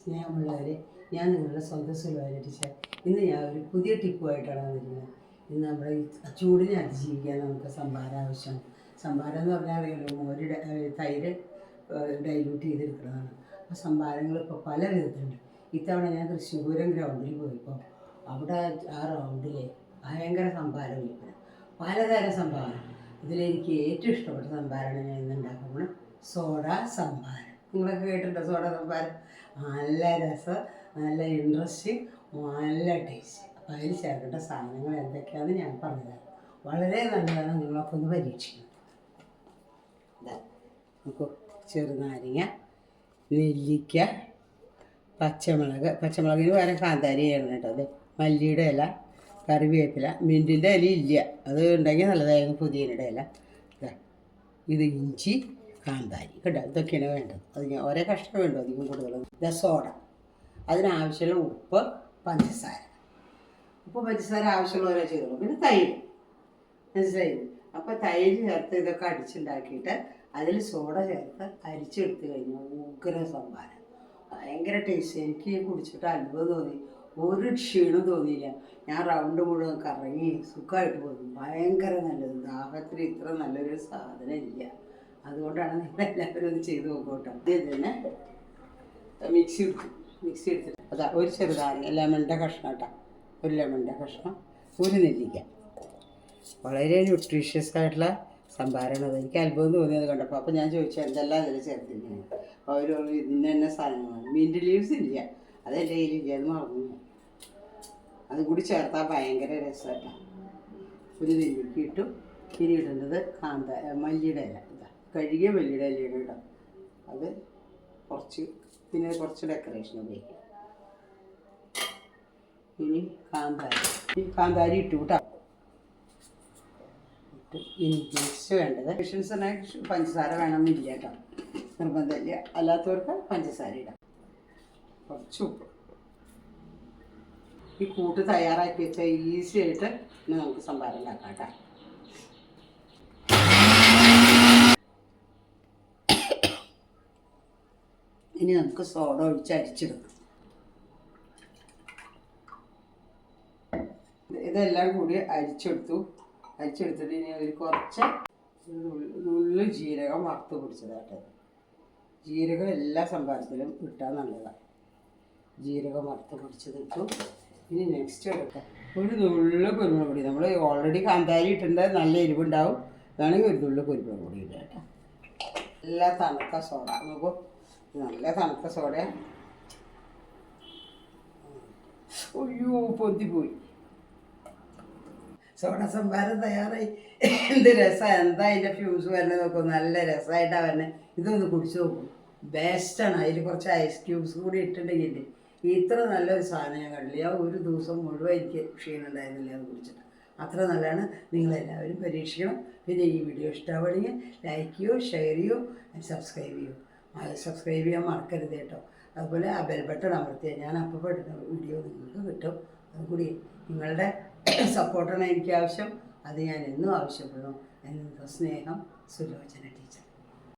സ്നേഹമുള്ളവരെ, ഞാൻ നിങ്ങളുടെ സ്വന്തം സുലഭ ടീച്ചർ. ഇന്ന് ഞാൻ ഒരു പുതിയ ടിപ്പുമായിട്ടാണ് വന്നിരിക്കുന്നത്. ഇന്ന് നമ്മുടെ ഈ ചൂടിനെ അതിജീവിക്കാൻ നമുക്ക് സംഭാരം ആവശ്യമാണ്. സംഭാരം എന്ന് പറഞ്ഞാൽ അറിയാമല്ലോ, മോര് തൈര് ഡൈല്യൂട്ട് ചെയ്തെടുക്കുന്നതാണ്. അപ്പോൾ സംഭാരങ്ങൾ ഇപ്പോൾ പല വിധത്തിലുണ്ട്. ഇത്തവണ ഞാൻ തൃശ്ശൂരം ഗ്രൗണ്ടിൽ പോയപ്പോൾ അവിടെ ആ റൗണ്ടിൽ ഭയങ്കര സംഭാരം വിൽപ്പന, പലതരം സംഭാരം. ഇതിലെനിക്ക് ഏറ്റവും ഇഷ്ടപ്പെട്ട സംഭാരമാണ് ഞാൻ ഇന്ന് ഉണ്ടാക്കുന്നത്, സോഡ സംഭാരം. നിങ്ങളൊക്കെ കേട്ടിട്ടുണ്ടോ സോഡ സംഭാരം? നല്ല രസം, നല്ല ഇൻട്രസ്റ്റിങ്, നല്ല ടേസ്റ്റ്. അപ്പോൾ അതിൽ ചേർക്കേണ്ട സാധനങ്ങൾ എന്തൊക്കെയാണെന്ന് ഞാൻ പറഞ്ഞുതരാം. വളരെ നല്ലതാണ്, നിങ്ങളൊക്കെ ഒന്ന് പരീക്ഷിക്കണം. നമുക്ക് ചെറുനാരങ്ങ, നെല്ലിക്ക, പച്ചമുളകിന് പകരം കാന്താരി ചെയ്യണം കേട്ടോ. അത് മല്ലിയുടെ ഇല, കറിവേപ്പില, മിൻറ്റിൻ്റെ ഇല ഇല്ല, അത് ഉണ്ടെങ്കിൽ നല്ലതായിരുന്നു, പുതിയനയുടെ ഇല. ഇത് ഇഞ്ചി, കാന്താരി കേട്ടോ, ഇതൊക്കെയാണ് വേണ്ടത്. അത് ഞാൻ ഒരേ കഷ്ണം വേണ്ടു, അധികം കൂടുതലും. ഇത് സോഡ, അതിനാവശ്യമുള്ള ഉപ്പ്, പഞ്ചസാര. ഉപ്പ് പഞ്ചസാര ആവശ്യമുള്ളവരെ ചെയ്തോളൂ. പിന്നെ തൈര്, മനസ്സിലായി? അപ്പോൾ തൈര് ചേർത്ത് ഇതൊക്കെ അടിച്ചുണ്ടാക്കിയിട്ട് അതിൽ സോഡ ചേർത്ത് അരിച്ചെടുത്ത് കഴിഞ്ഞാൽ ഉഗ്ര സംഭാരം, ഭയങ്കര ടേസ്റ്റ്. എനിക്ക് കുടിച്ചിട്ട് അത്ഭുതം തോന്നി, ഒരു ക്ഷീണം തോന്നിയില്ല. ഞാൻ റൗണ്ട് മുഴുവൻ കറങ്ങി സുഖമായിട്ട് പോകുന്നു. ഭയങ്കര നല്ലത്, ദാഹത്തിന് ഇത്ര നല്ലൊരു സാധനം ഇല്ല. അതുകൊണ്ടാണ് നിങ്ങളെല്ലാവരും ഒന്ന് ചെയ്ത് നോക്കോട്ടോ. ഇത് തന്നെ മിക്സി എടുത്തിട്ട് അതാ ഒരു ചെറുതാണെങ്കിൽ ലെമണിൻ്റെ കഷ്ണം കേട്ടോ, ഒരു ലെമണിൻ്റെ കഷ്ണം, ഒരു നെല്ലിക്ക. വളരെ ന്യൂട്രീഷ്യസ് ആയിട്ടുള്ള സംഭാരമാണ്. അത് എനിക്ക് അത്ഭുതം തോന്നിയത് കണ്ടപ്പോൾ. അപ്പോൾ ഞാൻ ചോദിച്ചു എന്തെല്ലാം അതിൽ ചേർത്തിരിക്കുന്നത്. അപ്പോൾ അവർ ഇതിന് തന്നെ സാധനങ്ങളാണ്. മിൻറ്റ് ലീവ്സ് ഇല്ല, അതെൻ്റെ കയ്യിലില്ല, അത് മറന്നു. അതും കൂടി ചേർത്താൽ ഭയങ്കര രസമായിട്ടാണ്. ഒരു നെല്ലിക്ക ഇട്ടു. ഇനി ഇടുന്നത് മല്ലിയുടെ ഇല, ഇതാ കഴുകിയ മല്ലിയുടെ ഇലയാണ് കേട്ടോ. അത് കുറച്ച്, പിന്നെ കുറച്ച് ഡെക്കറേഷൻ ഉപയോഗിക്കാം. ഇനി കാന്താരി ഇട്ടു കേട്ടോ. ഇനി നെക്സ്റ്റ് വേണ്ടത് പേഷ്യൻസിനെ പഞ്ചസാര വേണമെന്നില്ല കേട്ടോ, നിർബന്ധമില്ല. അല്ലാത്തവർക്ക് പഞ്ചസാര ഇടാം. കുറച്ച് ഉപ്പ്. ഈ കൂട്ട് തയ്യാറാക്കി വെച്ചാൽ ഈസി ആയിട്ട് പിന്നെ നമുക്ക് സംഭാരം ഉണ്ടാക്കാം കേട്ടോ. ഇനി നമുക്ക് സോഡ ഒഴിച്ച് അരിച്ചെടുക്കാം. ഇതെല്ലാം കൂടി അരിച്ചെടുത്തിട്ട് ഇനി ഒരു കുറച്ച് നുള്ളു ജീരകം വറുത്ത് പിടിച്ചതായിട്ട്. ജീരകം എല്ലാ സംഭാരത്തിലും ഇട്ടാൽ നല്ലതാണ്. ജീരകം വറുത്ത് പിടിച്ചതിട്ടു. ഇനി നെക്സ്റ്റ് എടുക്കാം ഒരു നുള്ളു കുരുമുളക് പൊടി. നമ്മൾ ഓൾറെഡി കാന്താരി ഇട്ടിട്ടുണ്ട്, നല്ല എരിവുണ്ടാവും. വേണമെങ്കിൽ ഒരു നുള്ളു കുരുമുളക് പൊടി ഇടുക കേട്ടോ. നല്ല തണുത്ത സോഡ, നോക്കൂ, നല്ല തണുത്ത സോഡ. അയ്യോ പൊന്തിപ്പോയി. സോഡ സംഭാരം തയ്യാറായി. എന്ത് രസമാണ്, എന്താ അതിൻ്റെ ഫ്യൂസ് വരുന്നത് നോക്കും, നല്ല രസമായിട്ടാണ് വരുന്നത്. ഇതൊന്ന് കുടിച്ച് നോക്കും, ബെസ്റ്റാണ്. അതിൽ കുറച്ച് ഐസ് ക്യൂബ്സ് കൂടി ഇട്ടിട്ടുണ്ടെങ്കിൽ ഇത്ര നല്ലൊരു സാധനം ഞാൻ കണ്ടില്ല. ഒരു ദിവസം മുഴുവൻ എനിക്ക് ക്ഷീണം ഉണ്ടായിരുന്നില്ല അത് കുടിച്ചിട്ട്. അത്ര നല്ലതാണ്, നിങ്ങളെല്ലാവരും പരീക്ഷിക്കണം. പിന്നെ ഈ വീഡിയോ ഇഷ്ടമാവുകയാണെങ്കിൽ ലൈക്ക് ചെയ്യൂ, ഷെയർ ചെയ്യൂ, സബ്സ്ക്രൈബ് ചെയ്യൂ. സബ്സ്ക്രൈബ് ചെയ്യാൻ മറക്കരുത് കേട്ടോ. അതുപോലെ ആ ബെൽ ബട്ടൺ അമർത്തിയാൽ ഞാൻ അപ്പോൾ പെടുന്ന വീഡിയോ നിങ്ങൾക്ക് കിട്ടും. അതുകൂടി നിങ്ങളുടെ സപ്പോർട്ടാണ് എനിക്ക് ആവശ്യം. അത് ഞാൻ എന്നും ആവശ്യപ്പെടുന്നു. എന്നും സ്നേഹം, സുലോചന ടീച്ചർ.